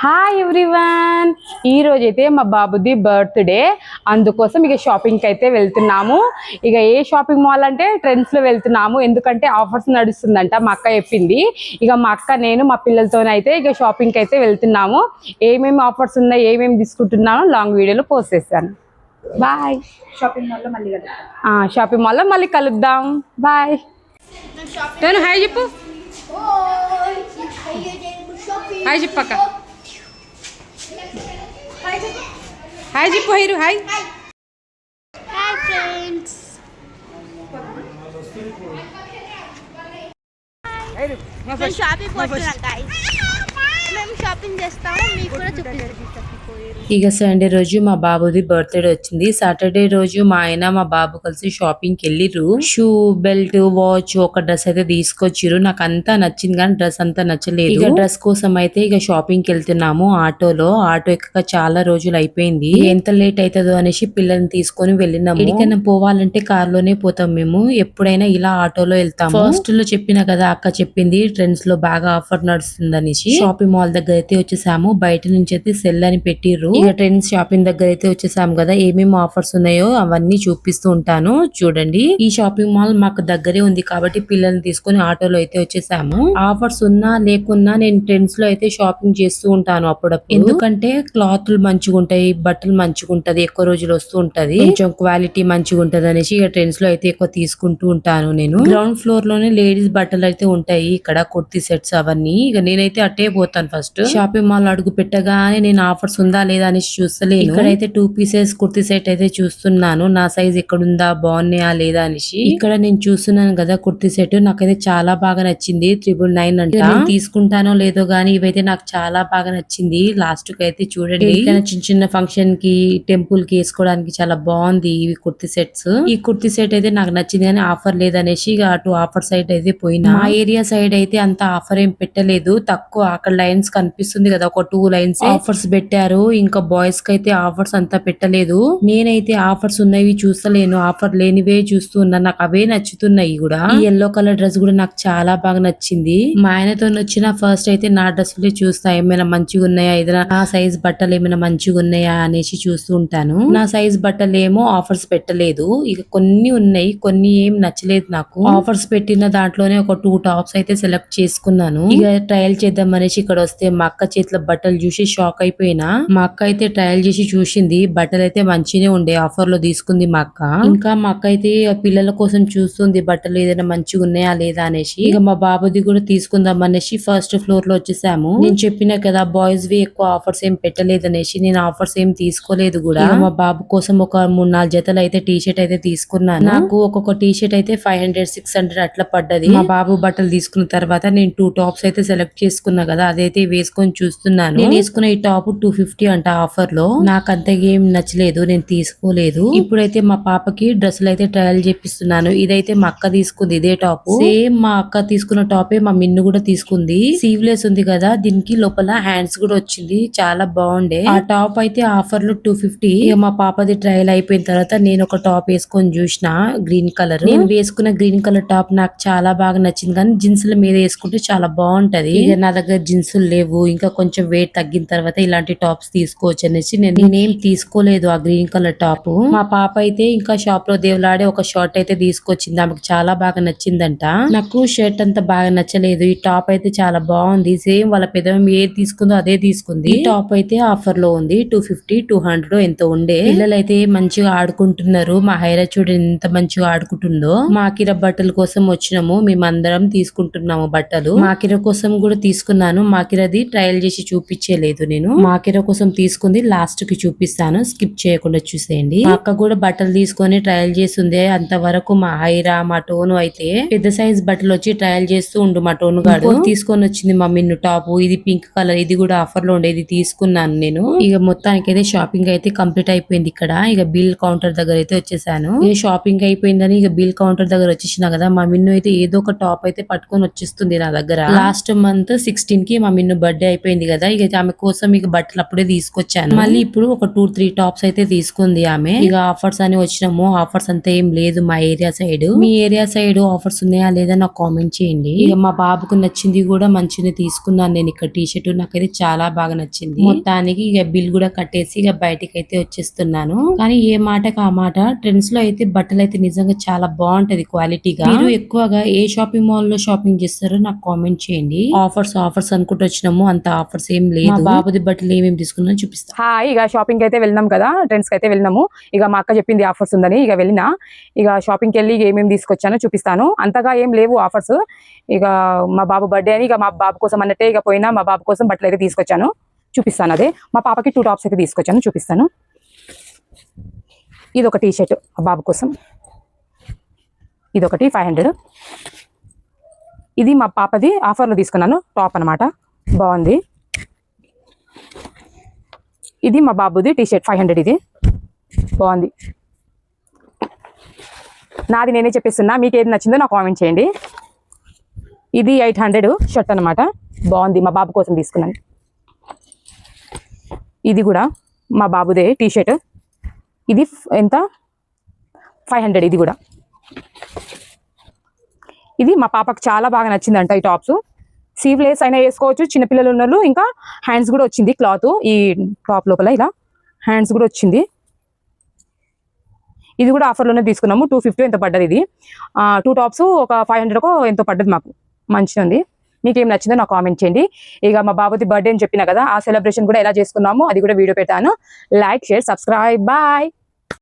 Hi everyone, ఈరోజైతే మా బాబుది బర్త్డే. అందుకోసం ఇక షాపింగ్కి అయితే వెళ్తున్నాము. ఇక ఏ షాపింగ్ మాల్ అంటే ట్రెండ్స్లో వెళ్తున్నాము, ఎందుకంటే ఆఫర్స్ నడుస్తుందంట మా అక్క చెప్పింది. ఇక మా అక్క నేను మా పిల్లలతోనైతే ఇక షాపింగ్కి అయితే వెళ్తున్నాము. ఏమేమి ఆఫర్స్ ఉన్నాయి, ఏమేమి తీసుకుంటున్నామో లాంగ్ వీడియోలో పోస్ట్ చేస్తాను. బాయ్. షాపింగ్ మాల్లో మళ్ళీ కలుద్దాం. బాయ్. నేను హాయ్ చెప్పు. హాయ్ చెప్పక్క. హాయ్ చెప్పు. Higher hi. Hi friends. మేము షాపింగ్ పోతున్నాం గైస్. మేము షాపింగ్ చేస్తాము, మీకు కూడా చూపిస్తాం. ఇక సండే రోజు మా బాబుది బర్త్డే వచ్చింది. సాటర్డే రోజు మా ఆయన మా బాబు కలిసి షాపింగ్ కి వెళ్ళిర్రు. షూ, బెల్ట్, వాచ్, ఒక డ్రెస్ అయితే తీసుకొచ్చిర్రు. నాకు అంతా నచ్చింది కానీ డ్రెస్ అంతా నచ్చలేదు. ఇక డ్రెస్ కోసం అయితే ఇక షాపింగ్ కి వెళ్తున్నాము ఆటోలో. ఆటో ఎక్కక చాలా రోజులు అయిపోయింది. ఎంత లేట్ అవుతుందో అనేసి పిల్లల్ని తీసుకొని వెళ్ళినాము. ఎక్కడికైనా పోవాలంటే కార్ లోనే పోతాం మేము. ఎప్పుడైనా ఇలా ఆటోలో వెళ్తాము. ఫస్ట్ లో చెప్పిన కదా, అక్క చెప్పింది ట్రెండ్స్ లో బాగా ఆఫర్ నడుస్తుంది అనేసి. షాపింగ్ మాల్ దగ్గర అయితే వచ్చేసాము. బయట నుంచి అయితే సెల్ అని పెట్టిర్రు. ఇక ట్రెండ్స్ షాపింగ్ దగ్గర అయితే వచ్చేసాము కదా, ఏమేమి ఆఫర్స్ ఉన్నాయో అవన్నీ చూపిస్తూ ఉంటాను చూడండి. ఈ షాపింగ్ మాల్ మాకు దగ్గరే ఉంది కాబట్టి పిల్లల్ని తీసుకొని ఆటోలో అయితే వచ్చేసాము. ఆఫర్స్ ఉన్నా లేకున్నా నేను ట్రెండ్స్ లో అయితే షాపింగ్ చేస్తూ ఉంటాను అప్పుడప్పుడు. ఎందుకంటే క్లాత్లు మంచిగా ఉంటాయి, బట్టలు మంచిగా ఉంటది, ఎక్కువ రోజులు వస్తూ ఉంటది, కొంచెం క్వాలిటీ మంచిగా ఉంటది అనేసి ఇక ట్రెండ్స్ లో అయితే ఎక్కువ తీసుకుంటూ ఉంటాను నేను. గ్రౌండ్ ఫ్లోర్ లోనే లేడీస్ బట్టలు అయితే ఉంటాయి, ఇక్కడ కుర్తీ సెట్స్ అవన్నీ. ఇక నేనైతే అట్టే పోతాను. ఫస్ట్ షాపింగ్ మాల్ అడుగు పెట్టగానే నేను ఆఫర్స్ ఉందా లేదా అనేసి చూస్తలేను. ఇక్కడైతే 2 పీసెస్ కుర్తీ సెట్ అయితే చూస్తున్నాను. నా సైజ్ ఎక్కడుందా, బాగున్నాయా లేదా అనేసి. ఇక్కడ నేను చూస్తున్నాను కదా కుర్తీ సెట్, నాకైతే చాలా బాగా నచ్చింది. 999 అంటే నేను తీసుకుంటానో లేదో గానీ ఇవైతే నాకు చాలా బాగా నచ్చింది. లాస్ట్ కి అయితే చూడండి, చిన్న చిన్న ఫంక్షన్ కి, టెంపుల్ కి వేసుకోవడానికి చాలా బాగుంది ఇవి కుర్తీ సెట్స్. ఈ కుర్తీ సెట్ అయితే నాకు నచ్చింది కానీ ఆఫర్ లేదనేసి ఇక అటు ఆఫర్ సైడ్ అయితే పోయినా. మా ఏరియా సైడ్ అయితే అంత ఆఫర్ ఏం పెట్టలేదు, తక్కువ. అక్కడ లైన్స్ కనిపిస్తుంది కదా, ఒక 2 లైన్స్ ఆఫర్స్ పెట్టారు. ఇంకా బాయ్స్ కి అయితే ఆఫర్స్ అంతా పెట్టలేదు. నేనైతే ఆఫర్స్ ఉన్నవి చూస్తలేను, ఆఫర్ లేనివే చూస్తున్నా. నాకు అవే నచ్చుతున్నాయి కూడా. ఈ ఎల్లో కలర్ డ్రెస్ కూడా నాకు చాలా బాగా నచ్చింది. మా ఆయనతో వచ్చిన ఫస్ట్ అయితే నా డ్రెస్సులే చూస్తా, ఏమైనా మంచిగా ఉన్నాయా, ఏదైనా నా సైజ్ బట్టలు ఏమైనా మంచిగా ఉన్నాయా అనేసి చూస్తూ ఉంటాను. నా సైజ్ బట్టలు ఏమో ఆఫర్స్ పెట్టలేదు. ఇక కొన్ని ఉన్నాయి, కొన్ని ఏం నచ్చలేదు నాకు. ఆఫర్స్ పెట్టిన దాంట్లోనే ఒక 2 టాప్స్ అయితే సెలెక్ట్ చేసుకున్నాను. ఇక ట్రయల్ చేద్దాం అనేసి ఇక్కడ వస్తే మా అక్క చేతిలో బట్టలు చూసి షాక్ అయిపోయినా. మా అక్క అయితే ట్రయల్ చేసి చూసింది, బట్టలు అయితే మంచినే ఉండే, ఆఫర్ లో తీసుకుంది మా అక్క. ఇంకా మా అక్క అయితే పిల్లల కోసం చూస్తుంది బట్టలు ఏదైనా మంచిగా ఉన్నాయా లేదా అనేసి. ఇక మా బాబుది కూడా తీసుకుందాం అనేసి ఫస్ట్ ఫ్లోర్ లో వచ్చేసాము. నేను చెప్పినా కదా బాయ్స్ వి ఎక్కువ ఆఫర్స్ ఏం పెట్టలేదు అనేసి, నేను ఆఫర్స్ ఏం తీసుకోలేదు కూడా. మా బాబు కోసం ఒక 3-4 జతలు అయితే టీ షర్ట్ అయితే తీసుకున్నాను. నాకు ఒక్కొక్క టీ షర్ట్ అయితే 500-600 అట్లా పడ్డది. మా బాబు బట్టలు తీసుకున్న తర్వాత నేను 2 టాప్స్ అయితే సెలెక్ట్ చేసుకున్నా కదా, అదైతే వేసుకొని చూస్తున్నాను. నేను వేసుకున్న ఈ టాప్ 250 అంట ఆఫర్ లో. నాకు అంతగా ఏం నచ్చలేదు, నేను తీసుకోలేదు. ఇప్పుడైతే మా పాపకి డ్రెస్సులు అయితే ట్రయల్ చేపిస్తున్నాను. ఇదైతే మా అక్క తీసుకుంది, ఇదే టాప్. సేమ్ మా అక్క తీసుకున్న టాపే మా మిన్ను కూడా తీసుకుంది. సీవ్లెస్ ఉంది కదా, దీనికి లోపల హ్యాండ్స్ కూడా వచ్చింది, చాలా బాగుండే. ఆ టాప్ అయితే ఆఫర్ లో 250. ఇక మా పాపది ట్రయల్ అయిపోయిన తర్వాత నేను ఒక టాప్ వేసుకొని చూసిన, గ్రీన్ కలర్. నేను వేసుకున్న గ్రీన్ కలర్ టాప్ నాకు చాలా బాగా నచ్చింది, కానీ జీన్స్ల మీద వేసుకుంటే చాలా బాగుంటది. ఇక నా దగ్గర జీన్సులు లేవు, ఇంకా కొంచెం వెయిట్ తగ్గిన తర్వాత ఇలాంటి టాప్స్ తీసుకోవచ్చు అనేసి నేనేం తీసుకోలేదు ఆ గ్రీన్ కలర్ టాప్. మా పాప అయితే ఇంకా షాప్ లో దేవులాడే ఒక షర్ట్ అయితే తీసుకొచ్చింది, ఆమెకు చాలా బాగా నచ్చిందంట. నాకు షర్ట్ అంతా బాగా నచ్చలేదు, ఈ టాప్ అయితే చాలా బాగుంది. సేమ్ వాళ్ళ పెదవి ఏది తీసుకుందో అదే తీసుకుంది. ఈ టాప్ అయితే ఆఫర్ లో ఉంది, 250-200 ఎంతో ఉండే. పిల్లలు అయితే మంచిగా ఆడుకుంటున్నారు. మా హైరా చూడండి ఎంత మంచిగా ఆడుకుంటుందో. మా కిర బట్టల కోసం వచ్చినాము, మేమందరం తీసుకుంటున్నాము బట్టలు. మా కిర కోసం కూడా తీసుకున్నాను. మా కిరది ట్రయల్ చేసి చూపించలేదు నేను, మా కిర కోసం తీసుకుంది, లాస్ట్ కి చూపిస్తాను, స్కిప్ చేయకుండా చూసేయండి. మా అక్క కూడా బట్టలు తీసుకొని ట్రయల్ చేస్తుంది. అంతవరకు మా హైరా, మా టోను అయితే పెద్ద సైజ్ బట్టలు వచ్చి ట్రయల్ చేస్తూ ఉండు. మా టోను గాడు తీసుకొని వచ్చింది మా మిన్ను టాప్, ఇది పింక్ కలర్, ఇది కూడా ఆఫర్ లో ఉండేది, తీసుకున్నాను నేను. ఇక మొత్తానికి అయితే షాపింగ్ అయితే కంప్లీట్ అయిపోయింది. ఇక్కడ ఇక బిల్ కౌంటర్ దగ్గర అయితే వచ్చేసాను. ఇక షాపింగ్ అయిపోయిందని ఇక బిల్ కౌంటర్ దగ్గర వచ్చేసిన కదా, మా మిన్ను అయితే ఏదో ఒక టాప్ అయితే పట్టుకొని వచ్చేస్తుంది నా దగ్గర. లాస్ట్ మంత్ 16 కి మా మిన్ను నేను బర్త్డే అయిపోయింది కదా, ఇక ఆమె కోసం ఇక బట్టలు అప్పుడే తీసుకొచ్చాను. మళ్ళీ ఇప్పుడు ఒక 2-3 టాప్స్ అయితే తీసుకుంది ఆమె. ఇక ఆఫర్స్ అని వచ్చినాము, ఆఫర్స్ అంతా ఏం లేదు మా ఏరియా సైడ్. మీ ఏరియా సైడ్ ఆఫర్స్ ఉన్నాయా లేదా నాకు కామెంట్ చేయండి. ఇక మా బాబుకు నచ్చింది కూడా మంచిగా తీసుకున్నాను నేను. ఇక్కడ టీ షర్ట్ నాకైతే చాలా బాగా నచ్చింది. మొత్తానికి ఇక బిల్ కూడా కట్టేసి ఇక బయటికి అయితే వచ్చేస్తున్నాను. కానీ ఏ మాటకు ఆ మాట, ట్రెండ్స్ లో అయితే బట్టలు అయితే నిజంగా చాలా బాగుంటది క్వాలిటీగా. మీరు ఎక్కువగా ఏ షాపింగ్ మాల్ లో షాపింగ్ చేస్తారో నాకు కామెంట్ చేయండి. ఆఫర్స్ అనుకుంటూ వచ్చినాము, అంత ఆఫర్స్ ఏం లేదు. మా బాబుది బట్టలు ఏమేమి తీసుకున్నా చూపిస్తా. హాయ్, ఇక షాపింగ్ అయితే వెళ్ళినాం కదా, ట్రెండ్స్కి అయితే వెళ్ళినాము. ఇక మా అక్క చెప్పింది ఆఫర్స్ ఉందని ఇక వెళ్ళినా. ఇక షాపింగ్కి వెళ్ళి ఏమేమి తీసుకొచ్చానో చూపిస్తాను. అంతగా ఏం లేవు ఆఫర్స్. ఇక మా బాబు బర్త్డే అని ఇక మా బాబు కోసం అన్నట్టే ఇక పోయినా మా బాబు కోసం బట్టలు అయితే తీసుకొచ్చాను, చూపిస్తాను. అదే మా పాపకి 2 టాప్స్ అయితే తీసుకొచ్చాను, చూపిస్తాను. ఇది ఒక టీ షర్ట్ మా బాబు కోసం, ఇదొకటి 500. ఇది మా పాపది ఆఫర్లో తీసుకున్నాను టాప్ అనమాట, బాగుంది. ఇది మా బాబుది టీ షర్ట్ 500, ఇది బాగుంది. నాది నేనే చెప్పేస్తున్నా, మీకు ఏది నచ్చిందో నాకు కామెంట్ చేయండి. ఇది 800 షర్ట్ అనమాట, బాగుంది, మా బాబు కోసం తీసుకున్నాను. ఇది కూడా మా బాబుదే టీ షర్ట్, ఇది ఎంత 500. ఇది కూడా, ఇది మా పాపకు చాలా బాగా నచ్చిందంట ఈ టాప్స్. స్లీవ్లెస్ అయినా వేసుకోవచ్చు, చిన్నపిల్లలు ఉన్నారు. ఇంకా హ్యాండ్స్ కూడా వచ్చింది క్లాత్, ఈ టాప్ లోపల ఇలా హ్యాండ్స్ కూడా వచ్చింది. ఇది కూడా ఆఫర్లోనే తీసుకున్నాము, 250 ఎంత పడ్డది. ఇది 2 టాప్స్ ఒక 500 ఎంతో పడ్డది మాకు, మంచిగా ఉంది. మీకు ఏం నచ్చిందో నాకు కామెంట్ చేయండి. ఇక మా బాబుది బర్త్డే అని చెప్పిన కదా, ఆ సెలబ్రేషన్ కూడా ఎలా చేసుకున్నామో అది కూడా వీడియో పెట్టాను. Like, share, subscribe, bye.